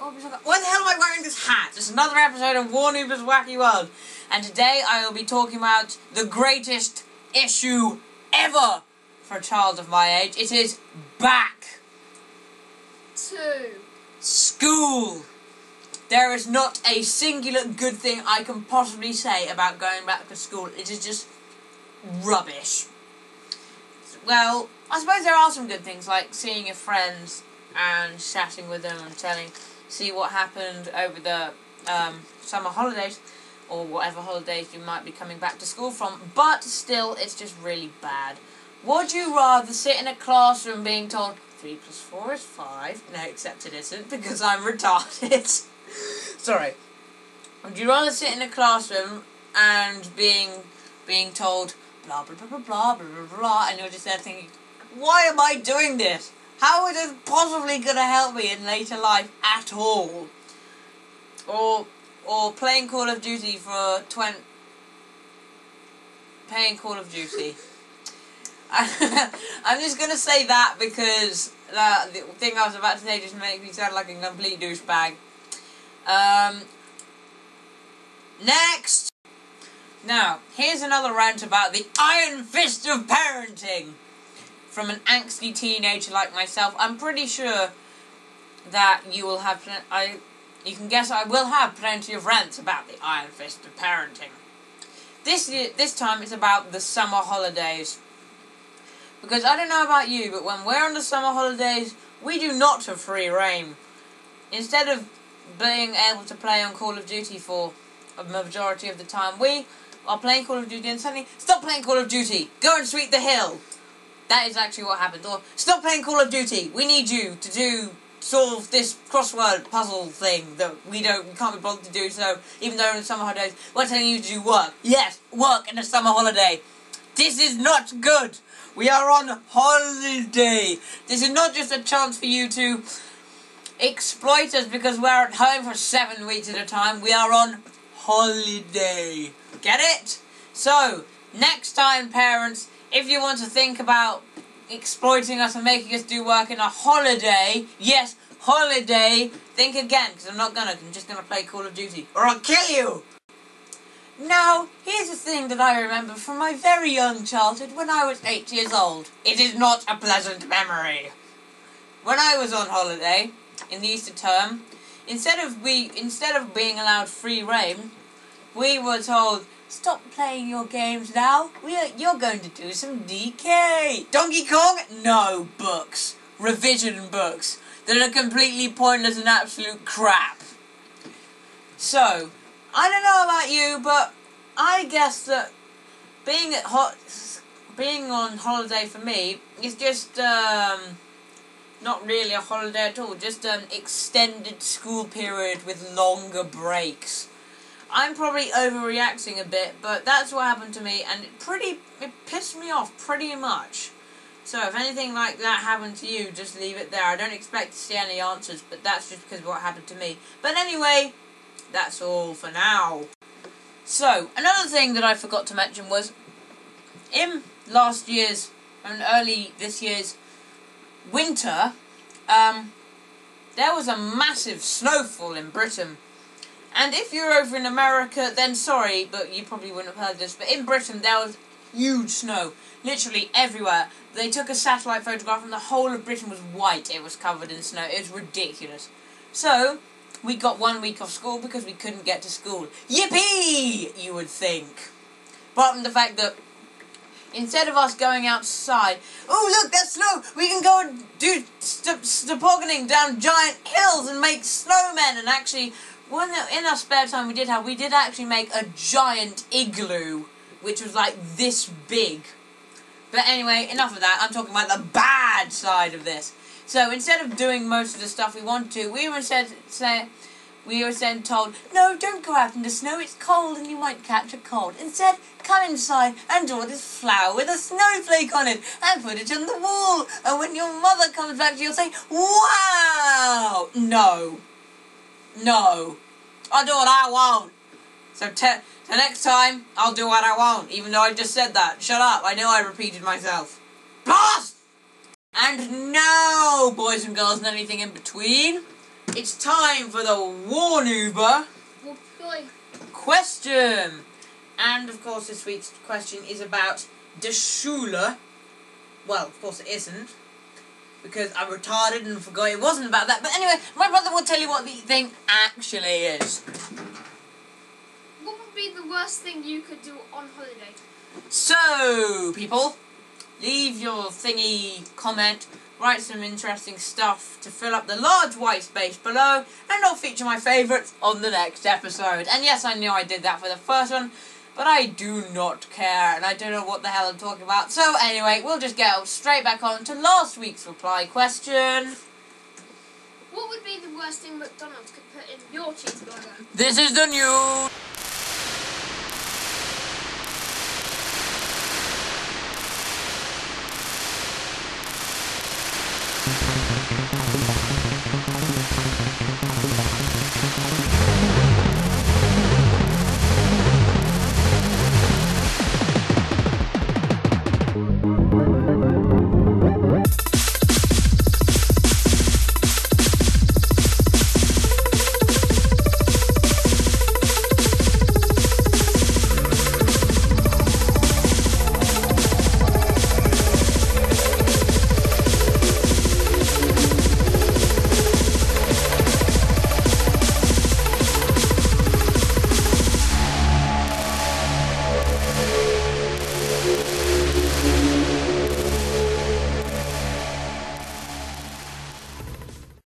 Why the hell am I wearing this hat? It's another episode of Warnoober's Wacky World. And today I will be talking about the greatest issue ever for a child of my age. It is back to school. There is not a singular good thing I can possibly say about going back to school. It is just rubbish. Well, I suppose there are some good things, like seeing your friends and chatting with them and see what happened over the summer holidays, or whatever holidays you might be coming back to school from, but still, it's just really bad. Would you rather sit in a classroom being told 3 plus 4 is 5? No, except it isn't, because I'm retarded. Sorry. Would you rather sit in a classroom and being told blah blah blah blah blah blah blah blah, and you're just there thinking, why am I doing this? How is it possibly going to help me in later life at all? Or playing Call of Duty for playing Call of Duty. I'm just going to say that because the thing I was about to say just makes me sound like a complete douchebag. Next! Now, here's another rant about the iron fist of parenting. From an angsty teenager like myself, I'm pretty sure that you will have... you can guess I will have plenty of rants about the iron fist of parenting. This time it's about the summer holidays. Because I don't know about you, but when we're on the summer holidays, we do not have free reign. Instead of being able to play on Call of Duty for a majority of the time, we are playing Call of Duty and suddenly, stop playing Call of Duty, go and sweep the hill. That is actually what happened. Or, stop playing Call of Duty, we need you to solve this crossword puzzle thing that we can't be bothered to do, so even though in the summer holidays, we're telling you to do work. Yes, work in the summer holiday. This is not good. We are on holiday. This is not just a chance for you to exploit us because we're at home for 7 weeks at a time. We are on holiday. Get it? So, next time, parents, if you want to think about exploiting us and making us do work in a holiday, yes, holiday, think again, because I'm just gonna play Call of Duty, or I'll kill you! Now, here's a thing that I remember from my very young childhood when I was 8 years old. It is not a pleasant memory. When I was on holiday, in the Easter term, instead of being allowed free reign, we were told, stop playing your games now. You're going to do some DK. Donkey Kong? No, books. Revision books that are completely pointless and absolute crap. So, I don't know about you, but I guess that being on holiday for me is just not really a holiday at all. Just an extended school period with longer breaks. I'm probably overreacting a bit, but that's what happened to me, and it pissed me off pretty much. So if anything like that happened to you, just leave it there. I don't expect to see any answers, but that's just because of what happened to me. But anyway, that's all for now. So, another thing that I forgot to mention was, in last year's and early this year's winter, there was a massive snowfall in Britain. And if you're over in America, then sorry, but you probably wouldn't have heard this, but in Britain there was huge snow, literally everywhere. They took a satellite photograph and the whole of Britain was white. It was covered in snow. It was ridiculous. So, we got 1 week off school because we couldn't get to school. Yippee! You would think. Apart from the fact that instead of us going outside, oh look, there's snow, we can go and do tobogganing down giant hills and make snowmen, and actually, in our spare time we did actually make a giant igloo, which was like this big. But anyway, enough of that, I'm talking about the bad side of this. So instead of doing most of the stuff we wanted to, we were instead told, no, don't go out in the snow, it's cold and you might catch a cold. Instead, come inside and draw this flower with a snowflake on it and put it on the wall. And when your mother comes back, you'll say, wow! No. No. I'll do what I want. So next time, I'll do what I want, even though I just said that. Shut up, I know I repeated myself. Blast! And no, boys and girls and anything in between, it's time for the Warnuber Whoopie. question. And of course this week's question is about the Schule. Well, of course it isn't, because I'm retarded and forgot it wasn't about that. But anyway, my brother will tell you what the thing actually is. What would be the worst thing you could do on holiday? So, people, leave your thingy comment, write some interesting stuff to fill up the large white space below, and I'll feature my favourites on the next episode. And yes, I know I did that for the first one, but I do not care, and I don't know what the hell I'm talking about. So anyway, we'll just get straight back on to last week's reply question. What would be the worst thing McDonald's could put in your cheeseburger? This is the news.